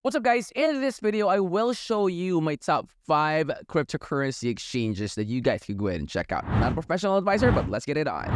What's up, guys? In this video, I will show you my top 5 cryptocurrency exchanges that you guys can go ahead and check out. Not a professional advisor, but let's get it on.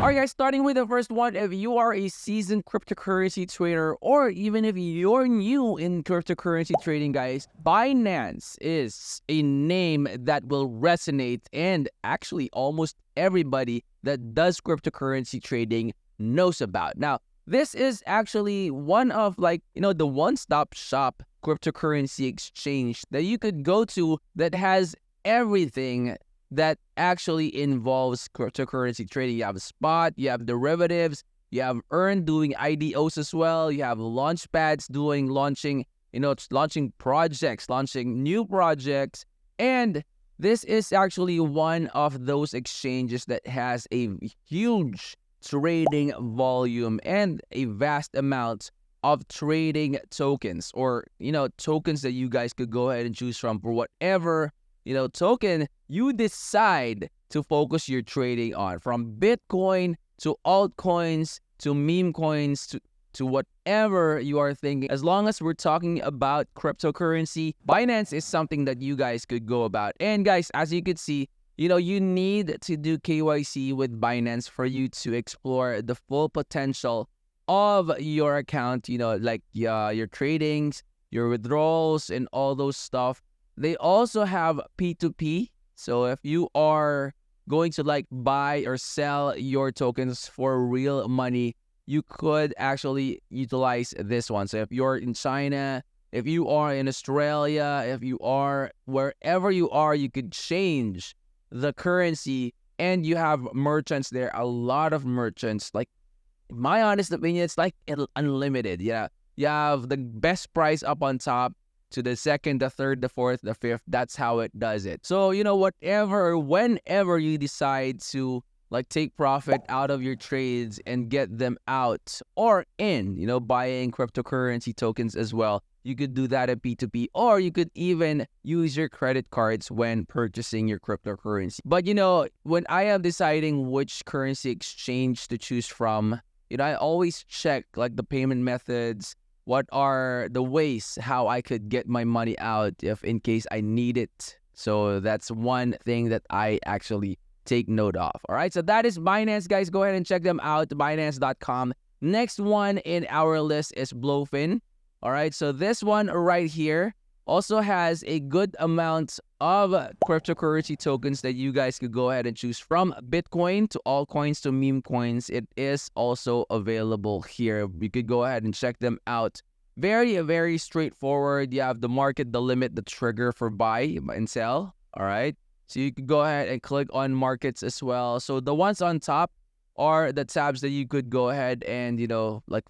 Alright guys, starting with the first one, if you are a seasoned cryptocurrency trader or even if you're new in cryptocurrency trading, guys, Binance is a name that will resonate, and actually almost everybody that does cryptocurrency trading knows about. Now, this is actually one of the one-stop shop cryptocurrency exchange that you could go to that has everything that actually involves cryptocurrency trading. You have spot, you have derivatives, you have earn doing IDOs as well, you have launchpads doing launching projects, launching new projects, and this is actually one of those exchanges that has a huge trading volume and a vast amount of trading tokens, or tokens that you guys could go ahead and choose from for whatever token you decide to focus your trading on, from Bitcoin to altcoins to meme coins to whatever you are thinking. As long as we're talking about cryptocurrency, Binance is something that you guys could go about. And guys, as you could see, you need to do KYC with Binance for you to explore the full potential of your account, like your tradings, your withdrawals, and all those stuff. They also have P2P. So if you are going to buy or sell your tokens for real money, you could actually utilize this one. So if you're in China, if you are in Australia, if you are wherever you are, you could change the currency, and you have merchants there, a lot of merchants. Like, in my honest opinion, it's like unlimited. Yeah, you have the best price up on top to the second, the third, the fourth, the fifth. That's how it does it. So, whenever you decide to take profit out of your trades and get them out or in, buying cryptocurrency tokens as well, you could do that at P2P, or you could even use your credit cards when purchasing your cryptocurrency. But when I am deciding which currency exchange to choose from, I always check the payment methods. What are the ways how I could get my money out if in case I need it? So that's one thing that I actually take note of. All right, so that is Binance, guys. Go ahead and check them out, Binance.com. Next one in our list is Blowfin. All right, so this one right here also has a good amount of cryptocurrency tokens that you guys could go ahead and choose from. Bitcoin to altcoins to meme coins. It is also available here. You could go ahead and check them out. Very, very straightforward. You have the market, the limit, the trigger for buy and sell. All right, so you could go ahead and click on markets as well. So the ones on top are the tabs that you could go ahead and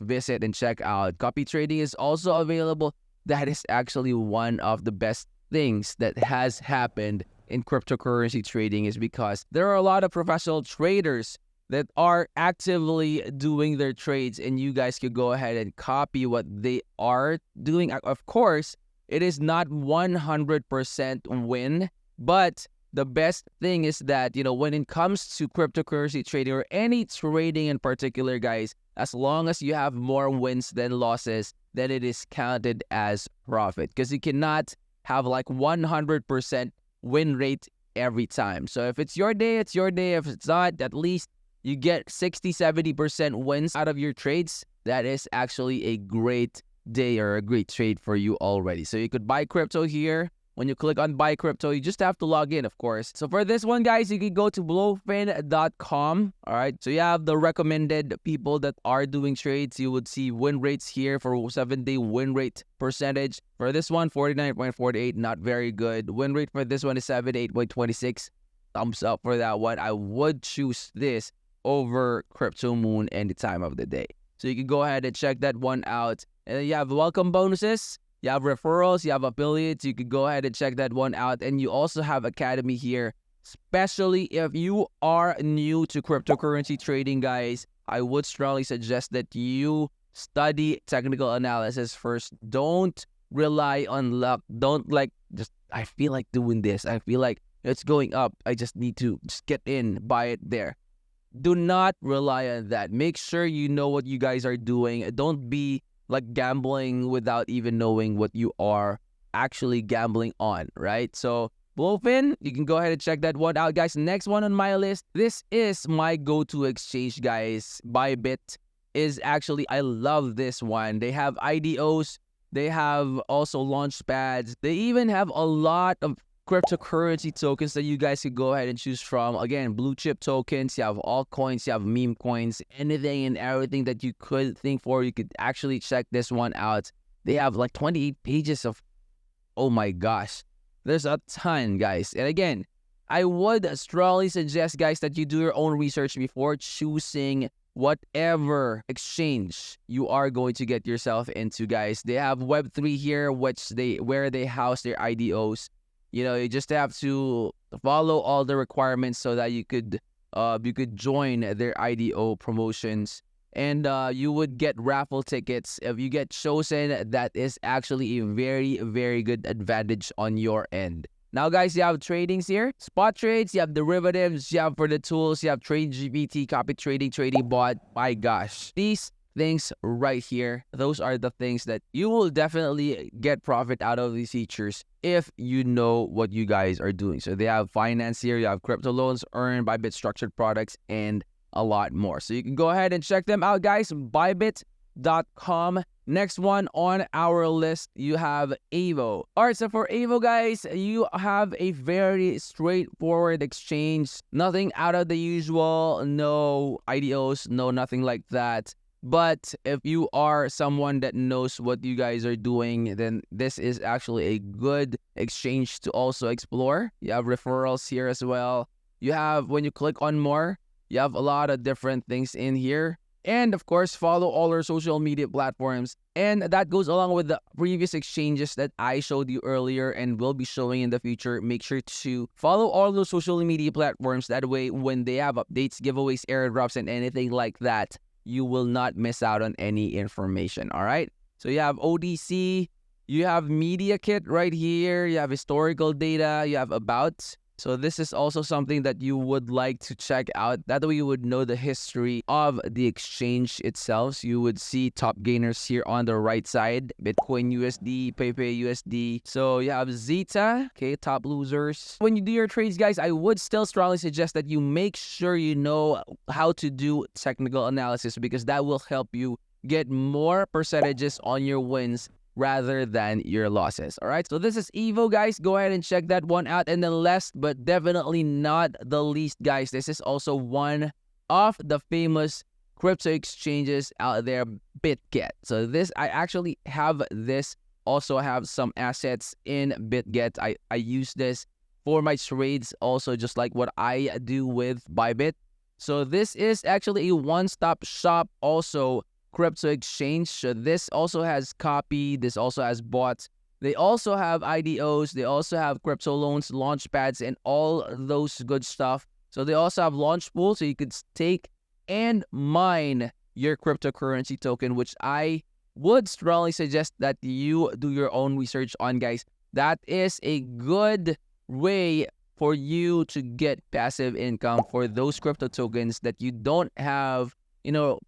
visit and check out. Copy trading is also available. That is actually one of the best things that has happened in cryptocurrency trading, is because there are a lot of professional traders that are actively doing their trades, and you guys could go ahead and copy what they are doing. Of course, it is not 100% win, but the best thing is that, when it comes to cryptocurrency trading or any trading in particular, guys, as long as you have more wins than losses, then it is counted as profit, because you cannot have 100% win rate every time. So if it's your day, it's your day. If it's not, at least you get 60-70% wins out of your trades. That is actually a great day or a great trade for you already. So you could buy crypto here. When you click on buy crypto, you just have to log in, of course. So for this one, guys, you can go to blowfin.com. All right, so you have the recommended people that are doing trades. You would see win rates here for 7-day win rate percentage. For this one, 49.48, not very good. Win rate for this one is 78.26. Thumbs up for that one. I would choose this over Crypto Moon any time of the day. So you can go ahead and check that one out. And you have welcome bonuses. You have referrals, you have affiliates. You could go ahead and check that one out. And you also have Academy here, especially if you are new to cryptocurrency trading, guys. I would strongly suggest that you study technical analysis first. Don't rely on luck. Don't I feel like doing this. I feel like it's going up. I just need to just get in, buy it there. Do not rely on that. Make sure you know what you guys are doing. Don't be like gambling without even knowing what you are actually gambling on, right? So Bluefin, you can go ahead and check that one out, guys. Next one on my list, this is my go-to exchange, guys. Bybit is actually, I love this one. They have IDOs, they have also launch pads. They even have a lot of cryptocurrency tokens that you guys could go ahead and choose from. Again, blue chip tokens, you have altcoins, you have meme coins, anything and everything that you could think for. You could actually check this one out. They have like 28 pages of, oh my gosh, there's a ton, guys. And again, I would strongly suggest, guys, that you do your own research before choosing whatever exchange you are going to get yourself into, guys. They have Web3 here, where they house their IDOs. You know, you just have to follow all the requirements so that you could join their IDO promotions, and you would get raffle tickets. If you get chosen, that is actually a very, very good advantage on your end. Now, guys, you have tradings here, spot trades, you have derivatives, you have for the tools, you have Trade GPT, copy trading, trading bot. My gosh, these things right here, those are the things that you will definitely get profit out of these features if you know what you guys are doing. So they have finance here, you have crypto loans, earn, Bybit structured products, and a lot more. So you can go ahead and check them out, guys. Bybit.com. Next one on our list, you have Avo. All right, so for Avo, guys, you have a very straightforward exchange. Nothing out of the usual, no IDOs, no nothing like that. But if you are someone that knows what you guys are doing, then this is actually a good exchange to also explore. You have referrals here as well. You have, when you click on more, you have a lot of different things in here. And of course, follow all our social media platforms. And that goes along with the previous exchanges that I showed you earlier and will be showing in the future. Make sure to follow all those social media platforms. That way, when they have updates, giveaways, airdrops, and anything like that, you will not miss out on any information. All right. So you have ODC, you have Media Kit right here, you have historical data, you have about. So this is also something that you would like to check out. That way you would know the history of the exchange itself. So you would see top gainers here on the right side. Bitcoin USD, PayPay USD. So you have Zeta, okay, top losers. When you do your trades, guys, I would still strongly suggest that you make sure you know how to do technical analysis, because that will help you get more percentages on your wins rather than your losses. All right, so this is Evo, guys. Go ahead and check that one out. And then last but definitely not the least, guys, this is also one of the famous crypto exchanges out there, BitGet. So this, I actually have this, also have some assets in BitGet. I use this for my trades also, just like what I do with Bybit. So this is actually a one-stop shop also crypto exchange. So this also has copy, this also has bots, they also have IDOs, they also have crypto loans, launch pads, and all those good stuff. So they also have launch pool, so you could take and mine your cryptocurrency token, which I would strongly suggest that you do your own research on, guys. That is a good way for you to get passive income for those crypto tokens that you don't have,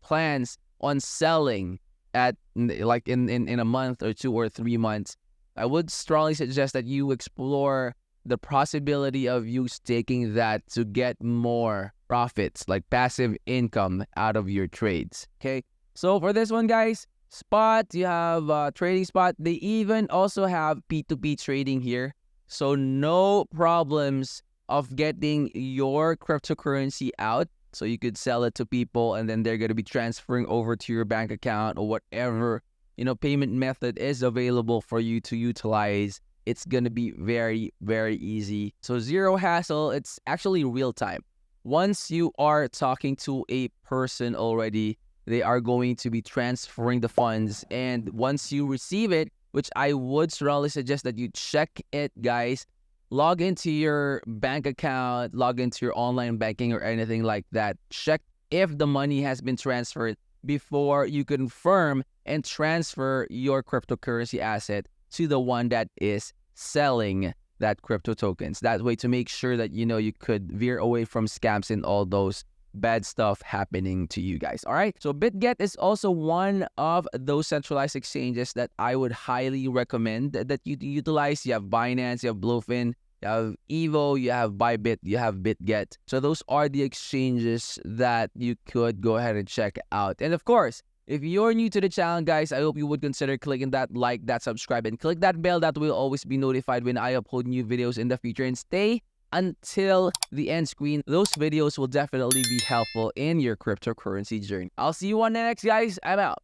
plans on selling at like in a month or 2 or 3 months. I would strongly suggest that you explore the possibility of you staking that to get more profits, like passive income out of your trades. Okay, so for this one, guys, spot, you have trading spot. They even also have P2P trading here, so no problems of getting your cryptocurrency out. So you could sell it to people, and then they're going to be transferring over to your bank account or whatever, payment method is available for you to utilize. It's going to be very, very easy. So zero hassle. It's actually real time. Once you are talking to a person already, they are going to be transferring the funds. And once you receive it, which I would strongly suggest that you check it, guys, log into your bank account, log into your online banking or anything like that. Check if the money has been transferred before you confirm and transfer your cryptocurrency asset to the one that is selling that crypto tokens. That way, to make sure that you could veer away from scams and all those bad stuff happening to you guys. All right. So BitGet is also one of those centralized exchanges that I would highly recommend that you utilize. You have Binance, you have Bluefin, you have Evo, you have Bybit, you have BitGet. So those are the exchanges that you could go ahead and check out. And of course, if you're new to the channel, guys, I hope you would consider clicking that like, that subscribe, and click that bell that will always be notified when I upload new videos in the future. And stay until the end screen. Those videos will definitely be helpful in your cryptocurrency journey. I'll see you on the next, guys. I'm out.